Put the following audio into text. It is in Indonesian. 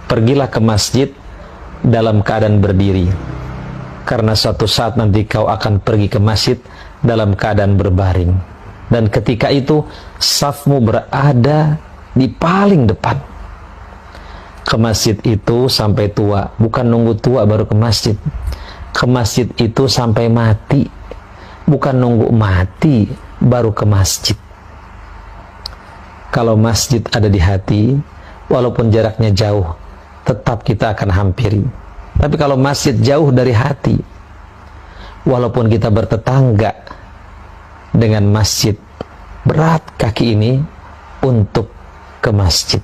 pergilah ke masjid dalam keadaan berdiri, karena suatu saat nanti kau akan pergi ke masjid dalam keadaan berbaring, dan ketika itu safmu berada di paling depan. Ke masjid itu sampai tua, bukan nunggu tua baru ke masjid. Ke masjid itu sampai mati, bukan nunggu mati baru ke masjid. Kalau masjid ada di hati, walaupun jaraknya jauh, tetap kita akan hampiri. Tapi kalau masjid jauh dari hati, walaupun kita bertetangga dengan masjid, berat kaki ini untuk ke masjid.